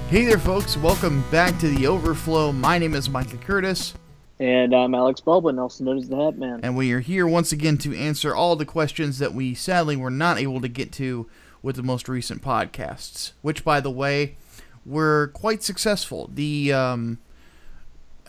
Hey there, folks. Welcome back to the Overflow. My name is Micah Curtis. And I'm Alex Baldwin, also known as the Hatman. And we are here once again to answer all the questions that we sadly were not able to get to with the most recent podcasts. Which, by the way, were quite successful. The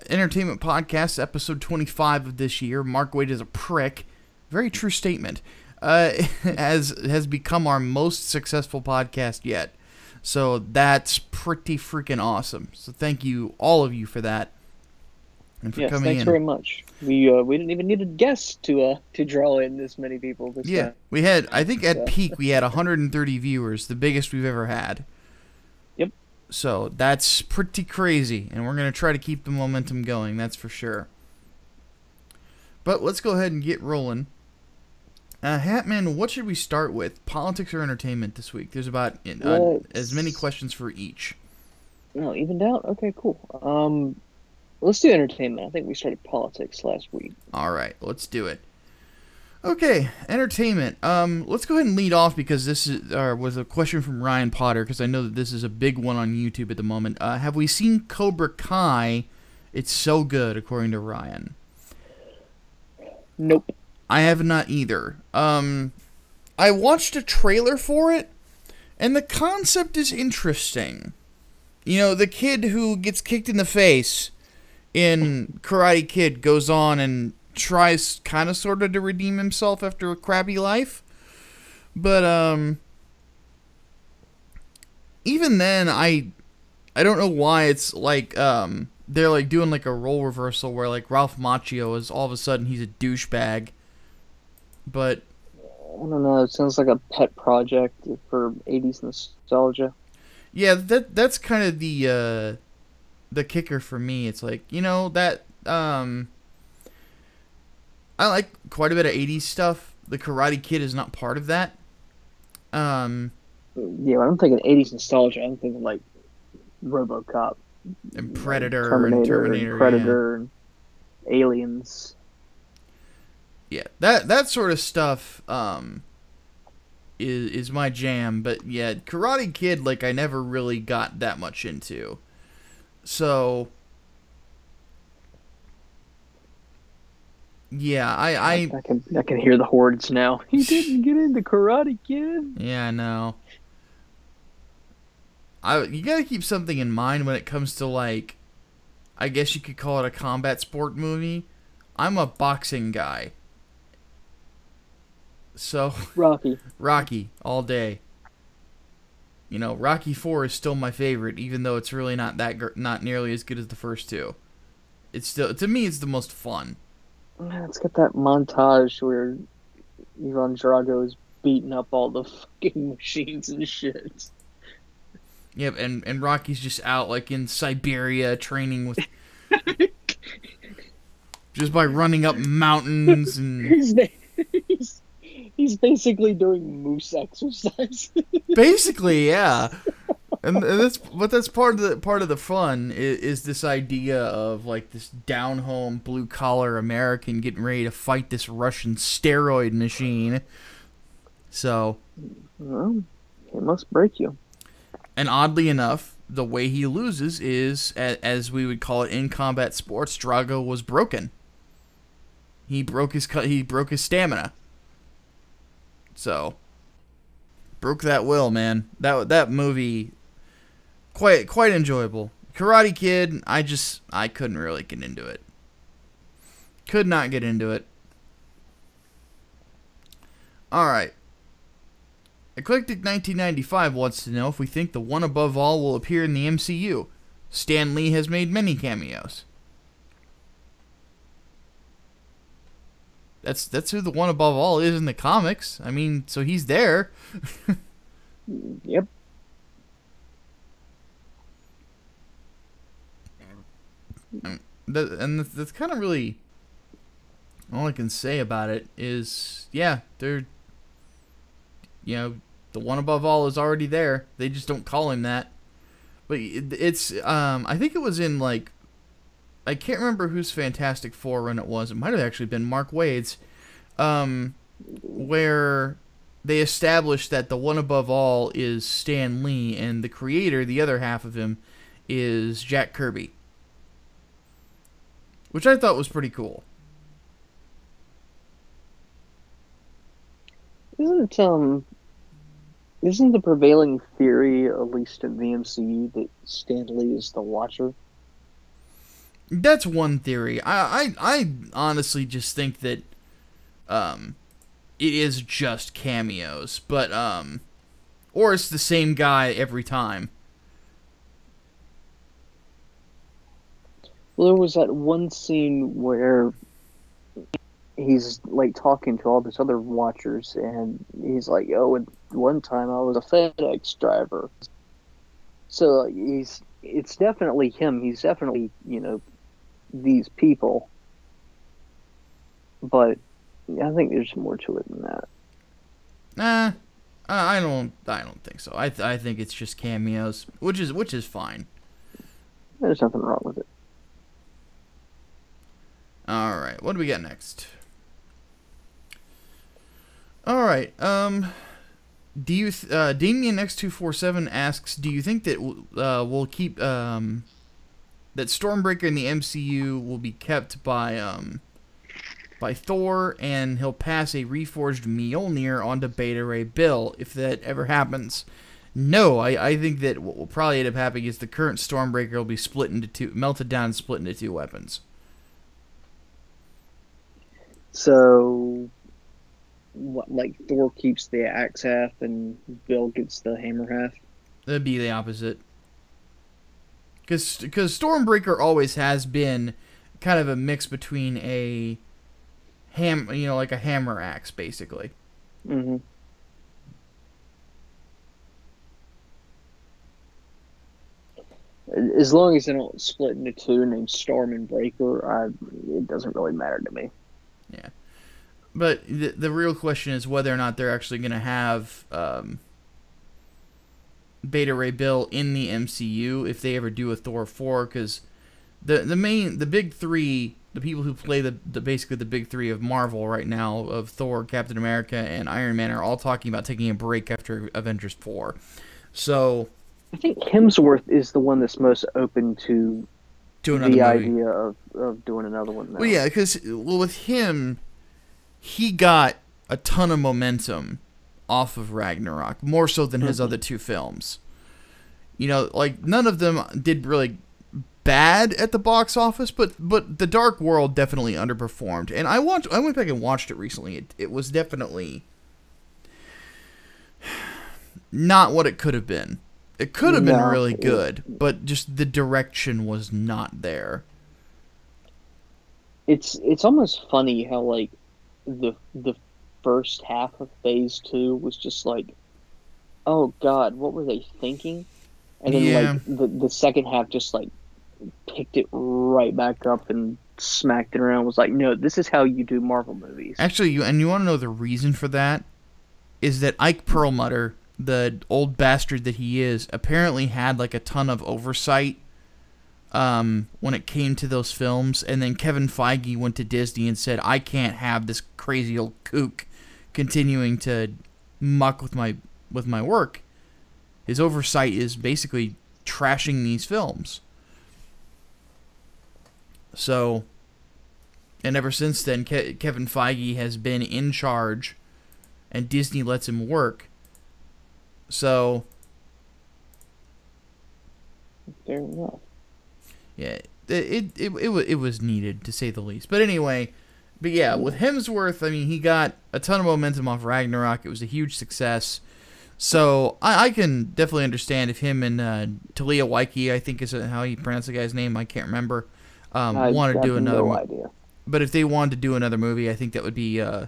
Entertainment Podcast, episode 25 of this year, Mark Waid is a prick. Very true statement. Has become our most successful podcast yet. So that's pretty freaking awesome. So thank you, all of you, for that. And for coming thanks in. very much. We didn't even need a guest to draw in this many people this time. We had, I think at peak, we had 130 viewers, the biggest we've ever had. Yep. So that's pretty crazy, and we're going to try to keep the momentum going, that's for sure. But let's go ahead and get rolling. Hatman, what should we start with? Politics or entertainment this week? There's about as many questions for each. No, evened out? Okay, cool. Let's do entertainment. I think we started politics last week. All right, let's do it. Okay, entertainment. Let's go ahead and lead off because this was a question from Ryan Potter, because I know that this is a big one on YouTube at the moment. Have we seen Cobra Kai? It's so good, according to Ryan. Nope. I have not either. I watched a trailer for it, and the concept is interesting. You know, the kid who gets kicked in the face in Karate Kid goes on and tries kind of sort of to redeem himself after a crappy life. But, even then, I don't know why it's like, they're like doing like a role reversal where like Ralph Macchio is all of a sudden he's a douchebag. But I don't know. It sounds like a pet project for 80's nostalgia. Yeah, that's kind of the kicker for me. It's like, you know, that I like quite a bit of 80's stuff. The Karate Kid is not part of that. Yeah, when I'm thinking 80's nostalgia, I'm thinking like RoboCop and Predator, Terminator, and Predator, and Aliens. Yeah, that sort of stuff is my jam, but yeah, Karate Kid, like, I never really got that much into. So yeah, I can hear the hordes now. He didn't get into Karate Kid. Yeah, I know. You gotta keep something in mind when it comes to, like, I guess you could call it a combat sport movie. I'm a boxing guy. So Rocky all day. You know, Rocky 4 is still my favorite, even though it's really not nearly as good as the first two. It's still, to me, it's the most fun. Man, it's got that montage where Ivan Drago is beating up all the fucking machines and shit. Yep, and Rocky's just out like in Siberia training with just by running up mountains and He's basically doing moose exercise. Basically, yeah. And that's part of the fun is this idea of like this down home blue collar American getting ready to fight this Russian steroid machine. So, well, it must break you. And oddly enough, the way he loses is, as we would call it in combat sports, Drago was broken. He broke his stamina. So, broke that will, man. That movie, quite enjoyable. Karate Kid, I couldn't really get into it. Could not get into it. Alright. Eclectic 1995 wants to know if we think the One Above All will appear in the MCU. Stan Lee has made many cameos. That's who the One Above All is in the comics. I mean, so he's there. Yep. And that's kind of really all I can say about it is, yeah, they're, you know, the One Above All is already there. They just don't call him that. But it's, I think it was in, like, I can't remember whose Fantastic Four run it was. It might have actually been Mark Waid's, where they established that the one above all is Stan Lee, and the creator, the other half of him, is Jack Kirby. Which I thought was pretty cool. Isn't the prevailing theory, at least in the MCU, that Stan Lee is the Watcher? That's one theory. I honestly just think that it is just cameos, but or it's the same guy every time. Well, there was that one scene where he's like talking to all these other Watchers, and he's like, "Oh, at one time I was a FedEx driver." So like, it's definitely him. He's definitely, these people. But I think there's more to it than that. Nah, I don't think so. I think it's just cameos, which is fine. There's nothing wrong with it. All right, what do we got next? All right, do you Damien X247 asks, do you think that we'll keep that Stormbreaker in the MCU will be kept by Thor, and he'll pass a reforged Mjolnir onto Beta Ray Bill if that ever happens? No, I think that what will probably end up happening is the current Stormbreaker will be melted down and split into two weapons. So, what, like Thor keeps the axe half and Bill gets the hammer half? That'd be the opposite. Because Stormbreaker always has been kind of a mix between a like a hammer axe, basically. Mm-hmm. As long as they don't split into two named Storm and Breaker, it doesn't really matter to me. Yeah. But the real question is whether or not they're actually going to have Beta Ray Bill in the MCU if they ever do a Thor 4, because the big three, the people who play basically the big three of Marvel right now, of Thor, Captain America, and Iron Man, are all talking about taking a break after Avengers 4. So I think Hemsworth is the one that's most open to the movie. idea of doing another one now. Well, yeah, because with him, he got a ton of momentum off of Ragnarok, more so than his other two films. Like, none of them did really bad at the box office, but The Dark World definitely underperformed. And I went back and watched it recently. It was definitely not what it could have been. It could have been really good, but just the direction was not there. It's almost funny how like the first half of Phase 2 was just like, oh God, what were they thinking? And then like the second half just like picked it right back up and smacked it around. Was like, no, this is how you do Marvel movies. Actually, you want to know the reason for that? Is that Ike Perlmutter, the old bastard that he is, apparently had like a ton of oversight when it came to those films, and then Kevin Feige went to Disney and said, I can't have this crazy old kook continuing to muck with my work. His oversight is basically trashing these films. So, and ever since then, Kevin Feige has been in charge, and Disney lets him work. So, fair enough. Yeah, it was needed, to say the least. But anyway, with Hemsworth, I mean, he got a ton of momentum off Ragnarok. It was a huge success. So I can definitely understand if him and Talia Waititi, I think is how you pronounce the guy's name, I can't remember, want to do another one. Idea. But if they wanted to do another movie, I think that would be I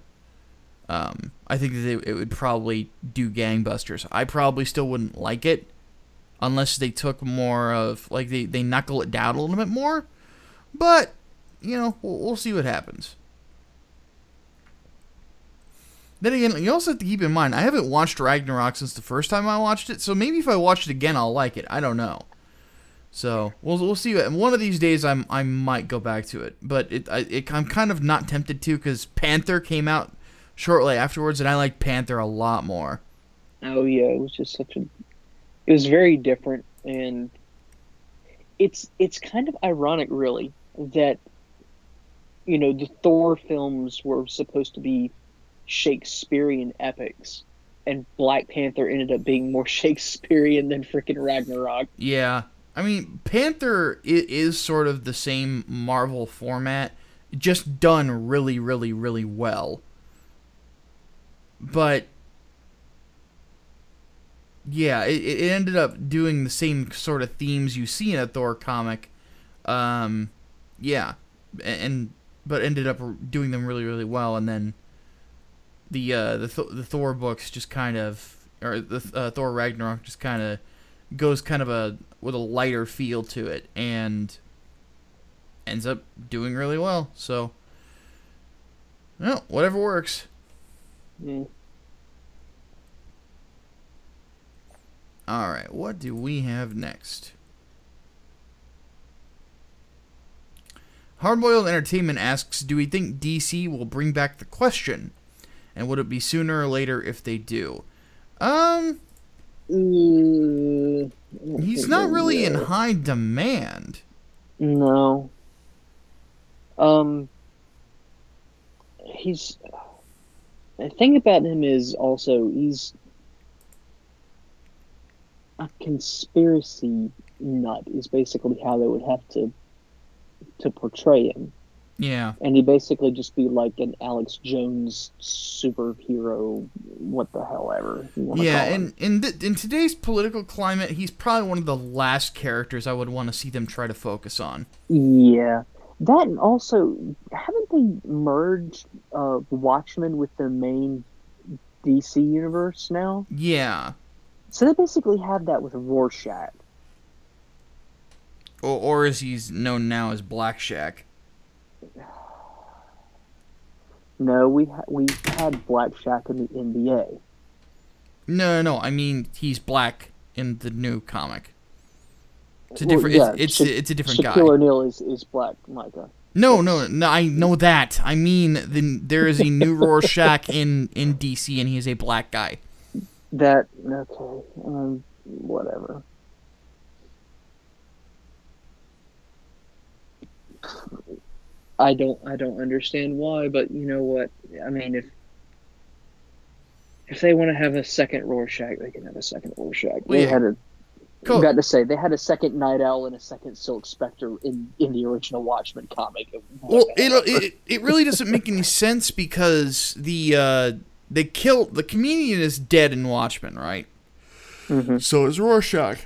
think that it would probably do gangbusters. I probably still wouldn't like it unless they took more of, like, they knuckle it down a little bit more. But, we'll see what happens. Then again, you also have to keep in mind, I haven't watched Ragnarok since the first time I watched it, so maybe if I watch it again, I'll like it. I don't know. So, we'll see. And one of these days, I might go back to it. But I'm kind of not tempted to, because Panther came out shortly afterwards, and I liked Panther a lot more. Oh yeah, it was just such a. It was very different, and it's kind of ironic, really, that the Thor films were supposed to be Shakespearean epics, and Black Panther ended up being more Shakespearean than freaking Ragnarok. Yeah. I mean, Panther is sort of the same Marvel format, just done really, really, really well. But, yeah, it ended up doing the same sort of themes you see in a Thor comic. Yeah. But ended up doing them really, really well, and then the Thor books just kind of, or the Thor Ragnarok just kind of goes kind of with a lighter feel to it, and ends up doing really well. So, well, whatever works. Mm. All right, what do we have next? Hardboiled Entertainment asks, do we think DC will bring back The Question? And would it be sooner or later if they do? He's not really in high demand. No. He's... The thing about him is also, he's a conspiracy nut, is basically how they would have to portray him. Yeah. And he'd basically just be like an Alex Jones superhero, what the hell ever. Yeah, and in today's political climate, he's probably one of the last characters I would want to see them try to focus on. Yeah. That, and also, haven't they merged Watchmen with the main DC universe now? Yeah. So they basically have that with Rorschach. Or as he's known now as Black Shack. No, we had Black Shack in the NBA. No. I mean, he's black in the new comic. It's a different. Yeah, it's a different guy. Shaquille O'Neal is black, Micah. No. I know that. I mean, there is a new Rorschach in DC, and he is a black guy. Okay. Whatever. I don't understand why, but you know what? I mean, if they want to have a second Rorschach, they can have a second Rorschach. Well, they had a second Night Owl and a second Silk Spectre in the original Watchmen comic. Well, it really doesn't make any sense because the comedian is dead in Watchmen, right? Mm-hmm. So is Rorschach.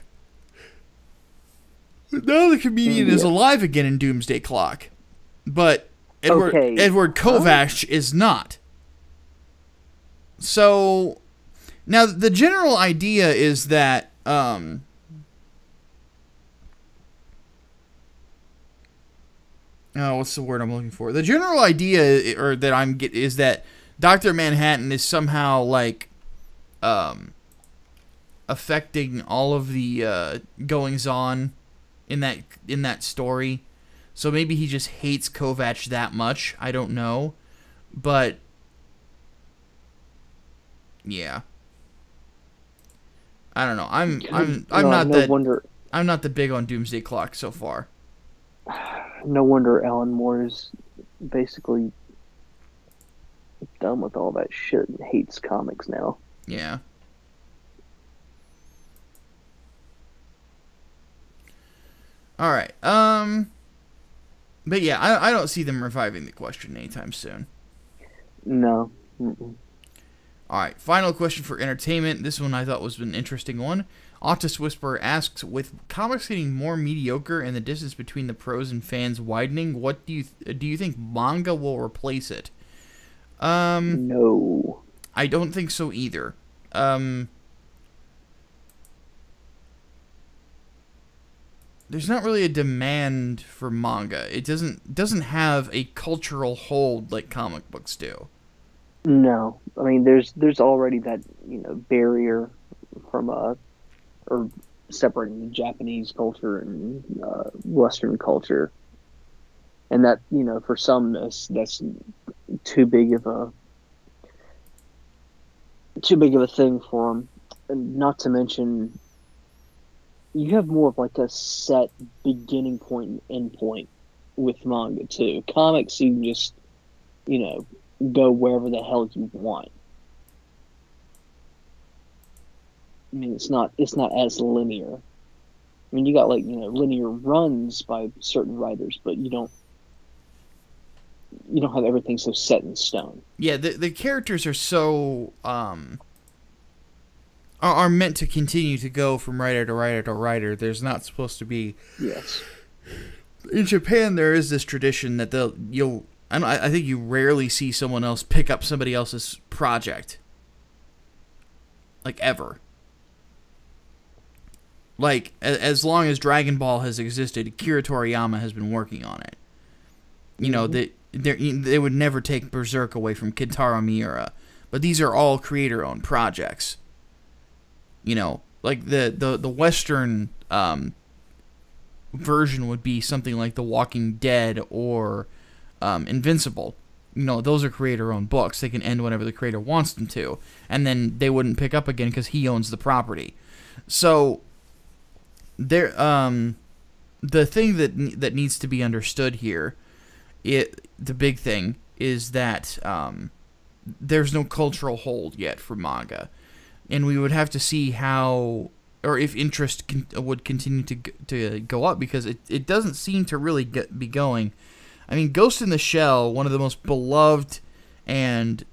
Now the comedian is alive again in Doomsday Clock. But Edward Kovacs is not. So, now the general idea is that, what's the word I'm looking for? The general idea, is that Dr. Manhattan is somehow, like, affecting all of the, goings-on in that story. So maybe he just hates Kovacs that much. I don't know, but yeah, I don't know. I'm not that big on Doomsday Clock so far. No wonder Alan Moore is basically done with all that shit and hates comics now. Yeah. All right. But yeah, I don't see them reviving The Question anytime soon. No. Mm-mm. Alright, final question for entertainment. This one I thought was an interesting one. Octus Whisperer asks, with comics getting more mediocre and the distance between the pros and fans widening, what do you think manga will replace it? No. I don't think so either. There's not really a demand for manga. It doesn't have a cultural hold like comic books do. No, I mean there's already that barrier from or separating the Japanese culture and Western culture, and that for some that's too big of too big of a thing for them. And not to mention, you have more of like a set beginning point and end point with manga too. Comics, you can just, go wherever the hell you want. I mean, it's not as linear. I mean, you got linear runs by certain writers, but you don't have everything so set in stone. Yeah, the characters are so are meant to continue to go from writer to writer to writer. There's not supposed to be. Yes. In Japan, there is this tradition that I think you rarely see someone else pick up somebody else's project, like ever. Like, as long as Dragon Ball has existed, Akira Toriyama has been working on it. They would never take Berserk away from Kentaro Miura. But these are all creator-owned projects. Like the Western version would be something like The Walking Dead or Invincible. Those are creator-owned books. They can end whenever the creator wants them to. And then they wouldn't pick up again because he owns the property. So the thing that needs to be understood here, the big thing is that there's no cultural hold yet for manga, and we would have to see how, or if interest would continue to go up, because it doesn't seem to really be going. I mean, Ghost in the Shell, one of the most beloved and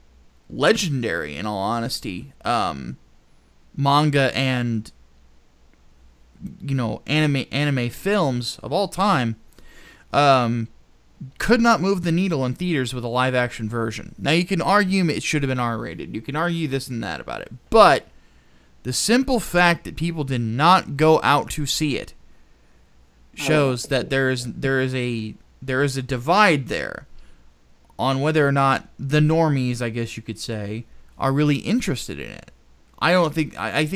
legendary, in all honesty, manga and anime films of all time, could not move the needle in theaters with a live action version. Now, you can argue it should have been R-rated. You can argue this and that about it. But the simple fact that people did not go out to see it shows that there is a divide there on whether or not the normies, I guess you could say, are really interested in it. I think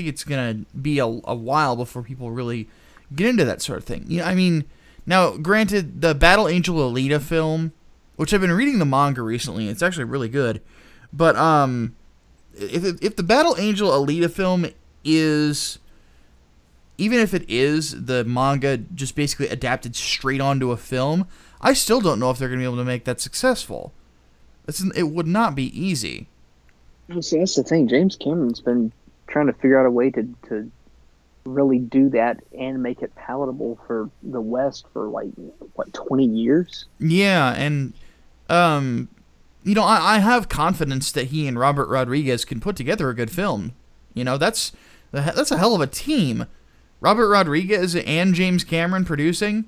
it's going to be a while before people really get into that sort of thing. I mean, now, granted, the Battle Angel Alita film, which I've been reading the manga recently, it's actually really good. But if the Battle Angel Alita film is, even if it is the manga just basically adapted straight onto a film, I still don't know if they're going to be able to make that successful. It would not be easy. See, that's the thing. James Cameron's been trying to figure out a way to really do that and make it palatable for the West for 20 years. Yeah, and I have confidence that he and Robert Rodriguez can put together a good film. That's a hell of a team. Robert Rodriguez and James Cameron producing.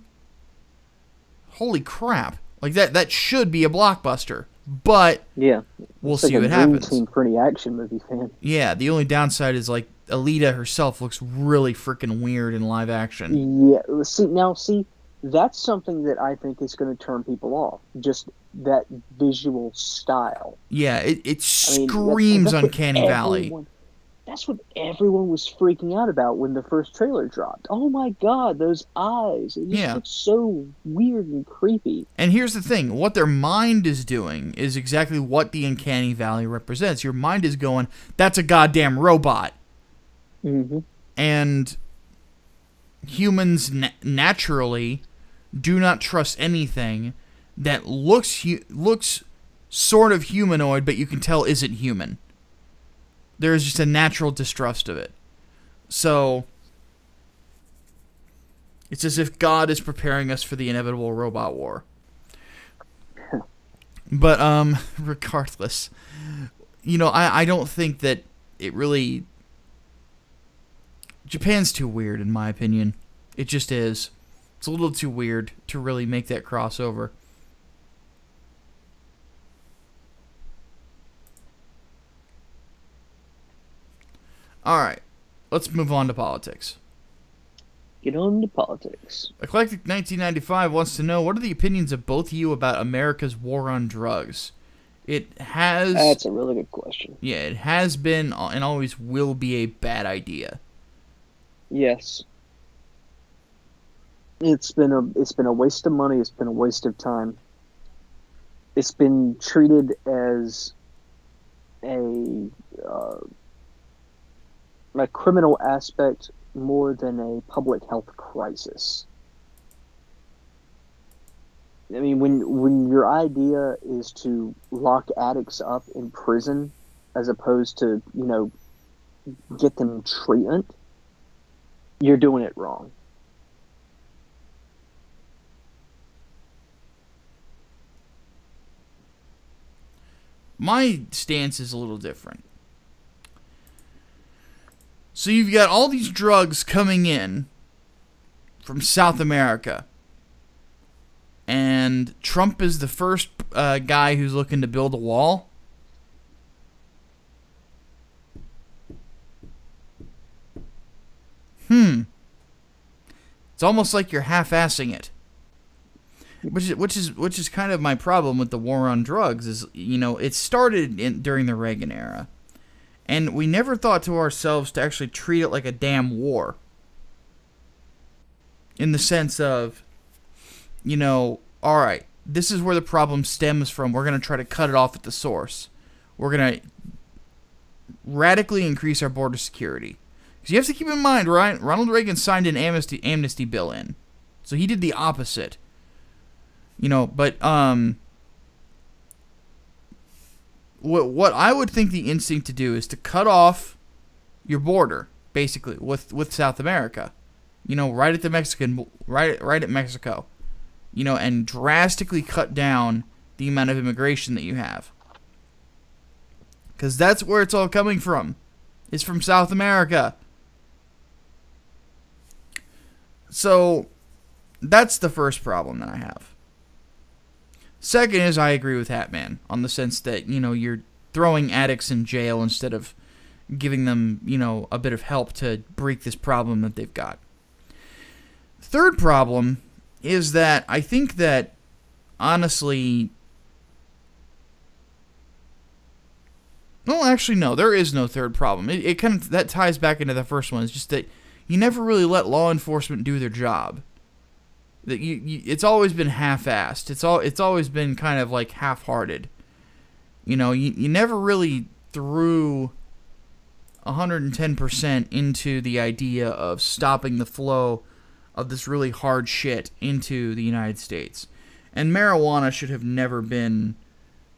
Holy crap! Like that should be a blockbuster. But yeah, we'll see what happens. Team for any action movie fan. Yeah, the only downside is Alita herself looks really freaking weird in live action. Yeah, see, that's something that I think is going to turn people off. Just that visual style. Yeah, it screams Uncanny Valley. That's what everyone was freaking out about when the first trailer dropped. Oh my god, those eyes. It just looks so weird and creepy. And here's the thing. What their mind is doing is exactly what the Uncanny Valley represents. Your mind is going, that's a goddamn robot. Mm-hmm. And humans naturally do not trust anything that looks sort of humanoid, but you can tell isn't human. There is just a natural distrust of it. So it's as if God is preparing us for the inevitable robot war. But regardless, I don't think that it really. Japan's too weird, in my opinion. It just is. It's a little too weird to really make that crossover. Alright, let's move on to politics. Get on to politics. Eclectic 1995 wants to know, what are the opinions of both of you about America's war on drugs? That's a really good question. Yeah, it has been and always will be a bad idea. Yes. It's been a waste of money, it's been a waste of time. It's been treated as a a criminal aspect more than a public health crisis. I mean, when your idea is to lock addicts up in prison as opposed to, get them treatment, you're doing it wrong. My stance is a little different. So you've got all these drugs coming in from South America. And Trump is the first guy who's looking to build a wall. It's almost like you're half-assing it. Which is kind of my problem with the war on drugs is, it started during the Reagan era. And we never thought to ourselves to actually treat it like a damn war. In the sense of, alright, this is where the problem stems from. We're going to try to cut it off at the source. We're going to radically increase our border security. Because you have to keep in mind, right? Ronald Reagan signed an amnesty bill in. So he did the opposite. But what I would think the instinct to do is to cut off your border, basically, with South America. Right at Mexico. And drastically cut down the amount of immigration that you have. Because that's where it's all coming from. It's from South America. So, that's the first problem that I have. Second is I agree with Hatman on the sense that, you're throwing addicts in jail instead of giving them, a bit of help to break this problem that they've got. Third problem is that I think that, honestly... Well, actually, no. There is no third problem. It kind of... That ties back into the first one. It's just that you never really let law enforcement do their job. That it's always been half-assed. It's always been kind of like half-hearted. You never really threw 110% into the idea of stopping the flow of this really hard shit into the United States. And marijuana should have never been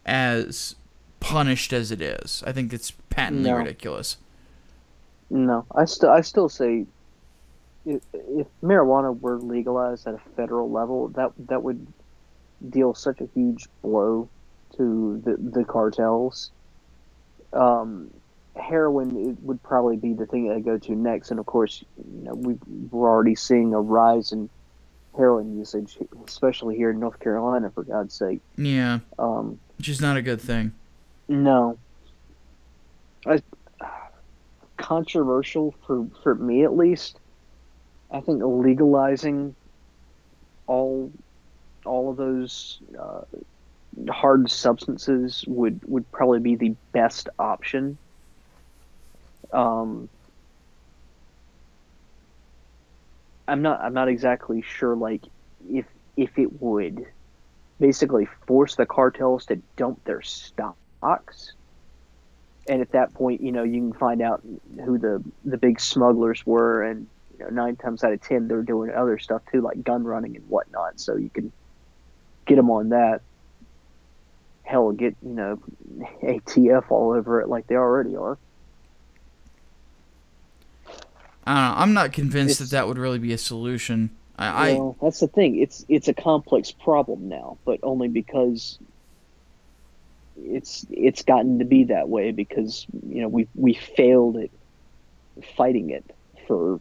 as punished as it is. I think it's patently ridiculous. No, I still say if marijuana were legalized at a federal level, that would deal such a huge blow to the cartels. Heroin would probably be the thing that I go to next, and of course, we're already seeing a rise in heroin usage, especially here in North Carolina, for God's sake. Yeah, which is not a good thing. No, controversial for me at least. I think legalizing all of those hard substances would probably be the best option. I'm not exactly sure, like, if it would basically force the cartels to dump their stocks, and at that point, you can find out who the big smugglers were, and 9 times out of 10 they're doing other stuff too, like gun running and whatnot. So you can get them on that. Hell, get ATF all over it like they already are. I don't know. I'm not convinced that would really be a solution. Well, that's the thing. It's a complex problem now, but only because it's gotten to be that way because we failed at fighting it for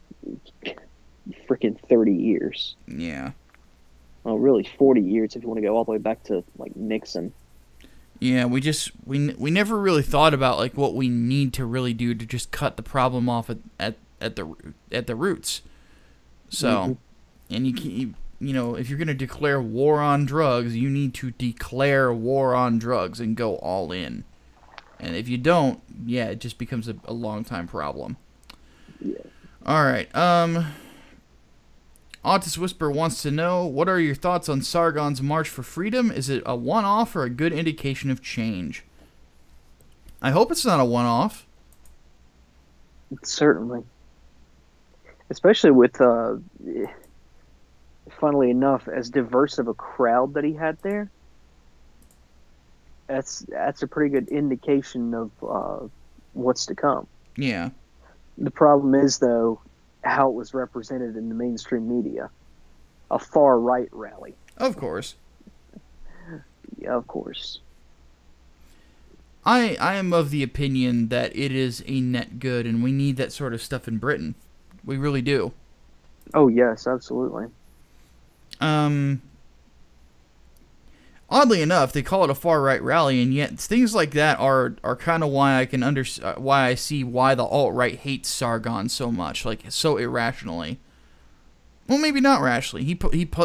freaking 30 years. Yeah. Well, really 40 years if you want to go all the way back to like Nixon. Yeah, we never really thought about like what we need to really do to just cut the problem off at the roots. So, and if you're going to declare war on drugs, you need to declare war on drugs and go all in. And if you don't, yeah, it just becomes a long-time problem. Yeah. All right. Autis Whisper wants to know, what are your thoughts on Sargon's March for Freedom? Is it a one-off or a good indication of change? I hope it's not a one-off. Certainly. Especially with, funnily enough, as diverse of a crowd that he had there. That's a pretty good indication of what's to come. Yeah. The problem is, though, how it was represented in the mainstream media. A far-right rally. Of course. Yeah, of course. I am of the opinion that it is a net good, and we need that sort of stuff in Britain. We really do. Oh, yes, absolutely. Oddly enough, they call it a far-right rally, and yet things like that are kind of why I can why I see why the alt-right hates Sargon so much, like so irrationally. Well, maybe not rationally.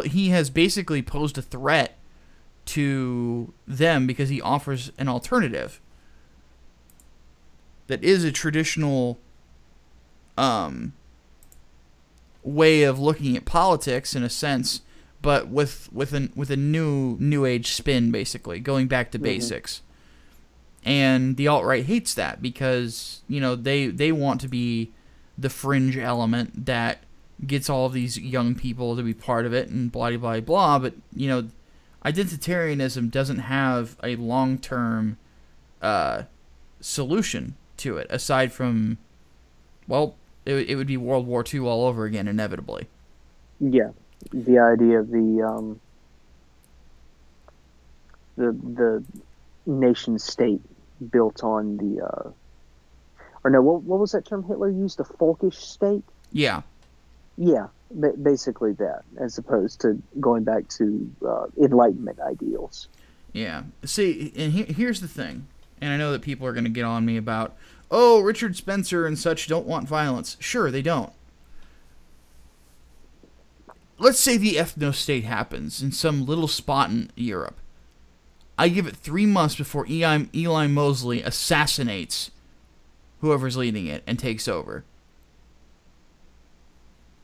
He has basically posed a threat to them because he offers an alternative that is a traditional way of looking at politics in a sense, but with a new age spin, basically going back to basics. And the alt-right hates that because, you know, they want to be the fringe element that gets all of these young people to be part of it and blah blah blah. But, you know, identitarianism doesn't have a long-term solution to it aside from, well, it would be World War II all over again inevitably. Yeah, the idea of the nation state built on the or no, what was that term Hitler used? The folkish state. Yeah. Yeah, basically that, as opposed to going back to Enlightenment ideals. Yeah. See, and here's the thing, and I know that people are going to get on me about, oh, Richard Spencer and such don't want violence. Sure, they don't. Let's say the ethno-state happens in some little spot in Europe. I give it 3 months before Eli Mosley assassinates whoever's leading it and takes over.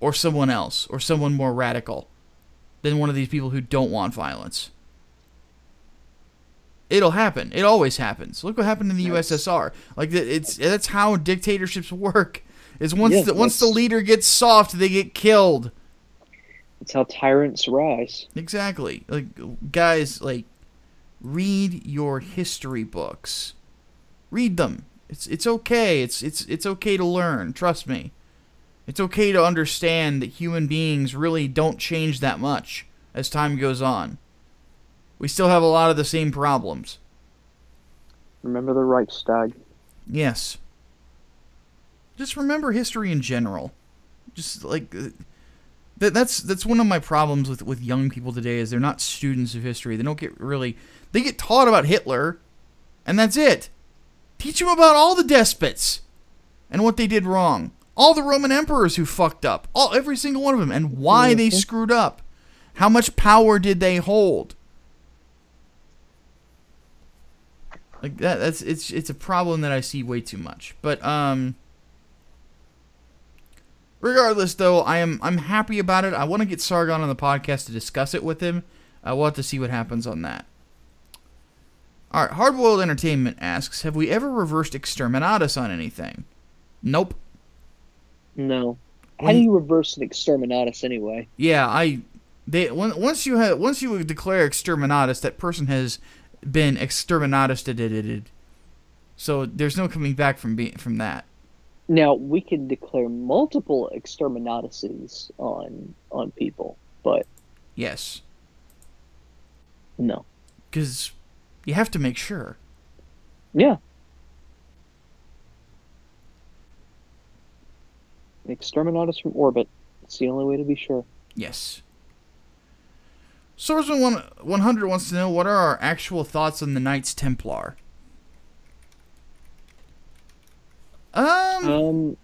Or someone else, or someone more radical than one of these people who don't want violence. It'll happen. It always happens. Look what happened in the USSR. Like, that's how dictatorships work. Is once the leader gets soft, they get killed. It's how tyrants rise. Exactly. Like, guys, like, read your history books. Read them. It's okay. It's okay to learn. Trust me. It's okay to understand that human beings really don't change that much as time goes on. We still have a lot of the same problems. Remember the Reichstag. Yes. Just remember history in general. Just like that's one of my problems with young people today is they're not students of history. They don't they get taught about Hitler, and that's it. Teach them about all the despots and what they did wrong. All the Roman emperors who fucked up. Every single one of them. And why they screwed up. How much power did they hold? Like that. It's a problem that I see way too much. But regardless, though, I'm happy about it. I want to get Sargon on the podcast to discuss it with him. We'll have to see what happens on that. All right. Hardboiled Entertainment asks, have we ever reversed Exterminatus on anything? Nope. No. How do you reverse an Exterminatus anyway? Yeah, once you declare Exterminatus, that person has been Exterminatus. So there's no coming back from that. Now we can declare multiple Exterminatuses on people, but yes, no, because you have to make sure. Yeah. Exterminatus from orbit. It's the only way to be sure. Yes. Swordsman 100 wants to know, what are our actual thoughts on the Knights Templar? I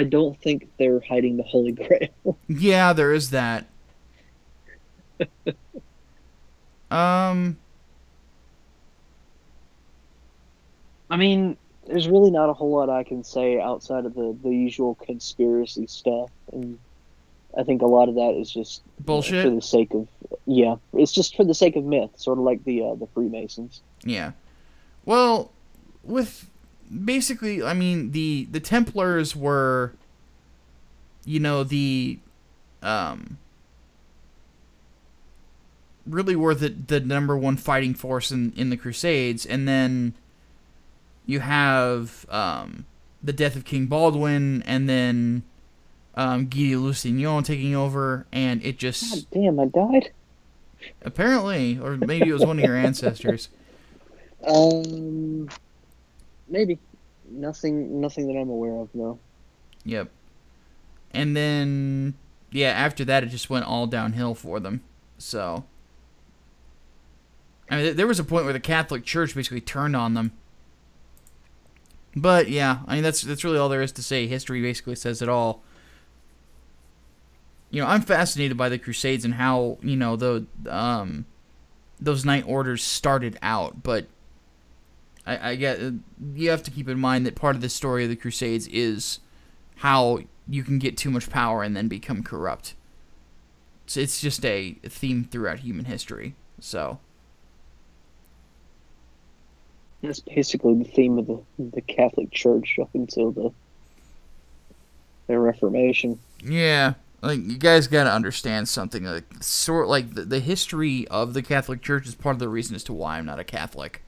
don't think they're hiding the Holy Grail. Yeah, there is that. I mean, there's really not a whole lot I can say outside of the usual conspiracy stuff, and I think a lot of that is just bullshit. For the sake of it's just for the sake of myth, sort of like the Freemasons. Yeah. Well, with basically, I mean, the Templars were, the really were the number one fighting force in the Crusades, and then you have the death of King Baldwin, and then Guy de Lusignan taking over, and it just... God damn, I died? Apparently, or maybe it was one of your ancestors. Maybe. Nothing that I'm aware of, no. Yep. And then, yeah, after that, it just went all downhill for them. So, I mean, there was a point where the Catholic Church basically turned on them. But yeah, I mean, that's really all there is to say. History basically says it all. I'm fascinated by the Crusades and how those Knight Orders started out, but I get you have to keep in mind that part of the story of the Crusades is how you can get too much power and then become corrupt. So it's just a theme throughout human history. So that's basically the theme of the Catholic Church up until the Reformation. Yeah, like you guys got to understand something. The history of the Catholic Church is part of the reason as to why I'm not a Catholic.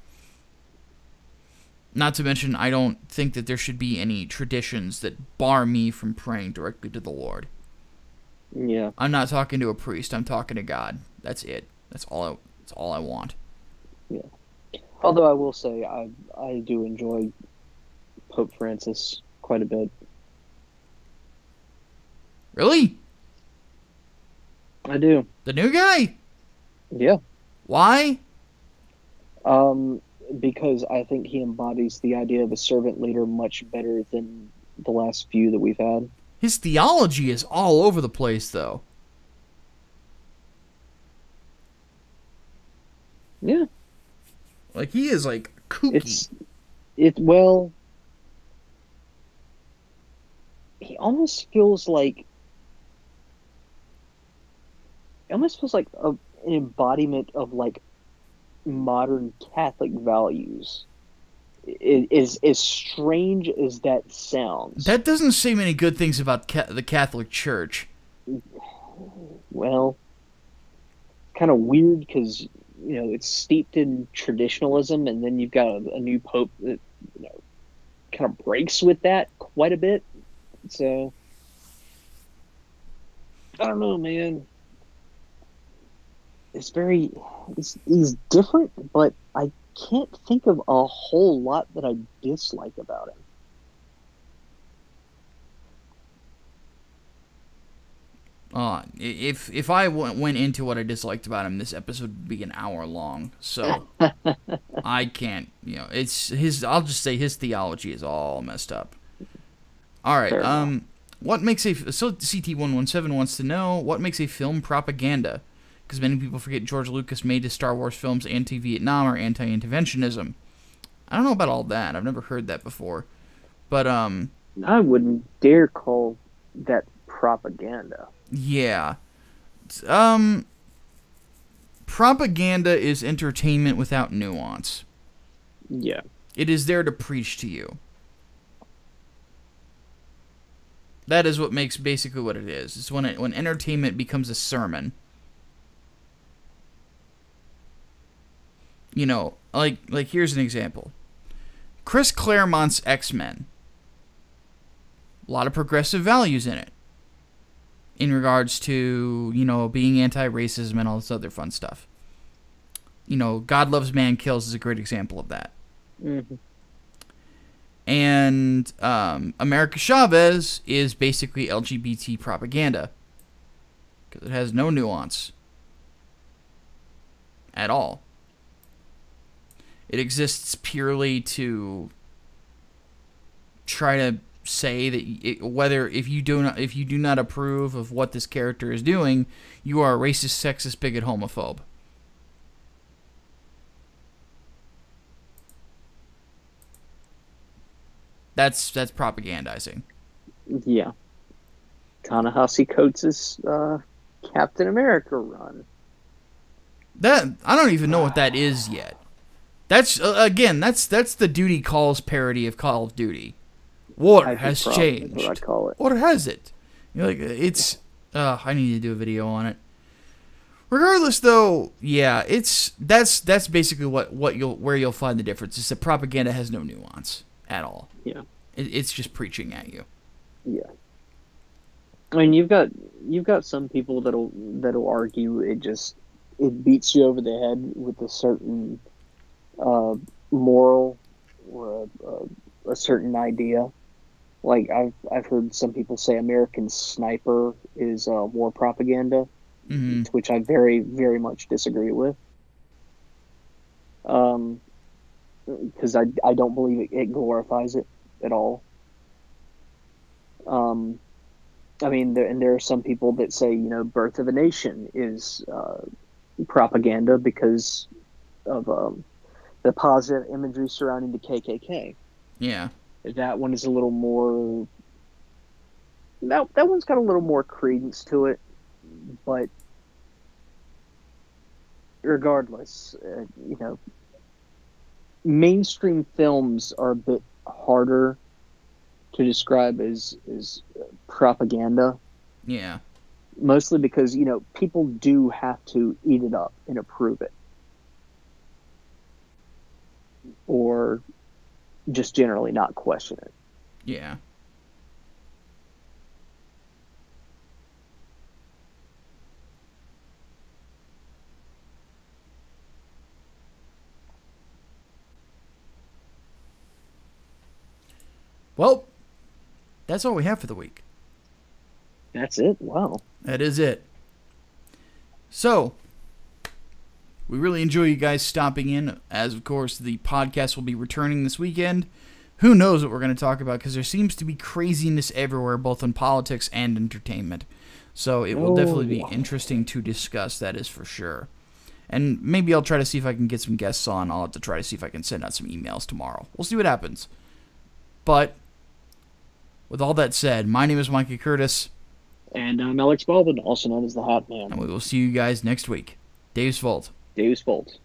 Not to mention, I don't think that there should be any traditions that bar me from praying directly to the Lord. Yeah. I'm not talking to a priest. I'm talking to God. That's it. That's all I want. Yeah. Although I will say, I do enjoy Pope Francis quite a bit. Really? I do. The new guy? Yeah. Why? Because I think he embodies the idea of a servant leader much better than the last few that we've had. His theology is all over the place, though. Yeah. Like, he is, like, kooky. Well, he almost feels like... It almost feels like an embodiment of, like, modern Catholic values. It is as strange as that sounds. That doesn't say many good things about the Catholic Church. Well, kind of weird because it's steeped in traditionalism, and then you've got a new pope that kind of breaks with that quite a bit. So I don't know, man. He's different, but I can't think of a whole lot that I dislike about him. If I went into what I disliked about him, this episode would be an hour long. So I can't. It's his. I'll just say his theology is all messed up. All right. What makes a CT117 wants to know what makes a film propaganda? Because many people forget George Lucas made his Star Wars films anti-Vietnam or anti-interventionism. I don't know about all that. I've never heard that before. But I wouldn't dare call that propaganda. Yeah. Propaganda is entertainment without nuance. Yeah. It is there to preach to you. That is what makes basically what it is. It's when entertainment becomes a sermon. Like here's an example. Chris Claremont's X-Men. A lot of progressive values in it. In regards to, being anti-racism and all this other fun stuff. God Loves Man Kills is a great example of that. Mm-hmm. And America Chavez is basically LGBT propaganda. Because it has no nuance. At all. It exists purely to try to say that if you do not approve of what this character is doing, you are a racist, sexist, bigot, homophobe. That's propagandizing. Yeah. Ta-Nehisi Coates' Captain America run. That I don't even know what that is yet. That's again, that's the Duty Calls parody of Call of Duty. Water has changed. That's what I call it. Or has it? You're like, it's. I need to do a video on it. Regardless, though, yeah, that's basically where you'll find the difference. Is that propaganda has no nuance at all. Yeah, it's just preaching at you. Yeah, I mean, you've got some people that'll argue it beats you over the head with a certain moral or a certain idea. Like I've heard some people say American Sniper is war propaganda, which I very, very much disagree with. Because I don't believe it glorifies it at all. I mean, there are some people that say, Birth of a Nation is propaganda because of the positive imagery surrounding the KKK. Yeah. That one is a little more... That one's got a little more credence to it, but regardless, mainstream films are a bit harder to describe as propaganda. Yeah. Mostly because, people do have to eat it up and approve it. Or just generally not question it. Yeah. Well, that's all we have for the week. That's it? Wow. That is it. So, we really enjoy you guys stopping in, as of course the podcast will be returning this weekend. Who knows what we're going to talk about, because there seems to be craziness everywhere, both in politics and entertainment. So it will definitely be interesting to discuss, that is for sure. And maybe I'll try to see if I can get some guests on. I'll have to try to see if I can send out some emails tomorrow. We'll see what happens. But, with all that said, my name is Micah Curtis. And I'm Alex Baldwin, also known as the Hatman. And we will see you guys next week. Deus Volt. Deus Volt.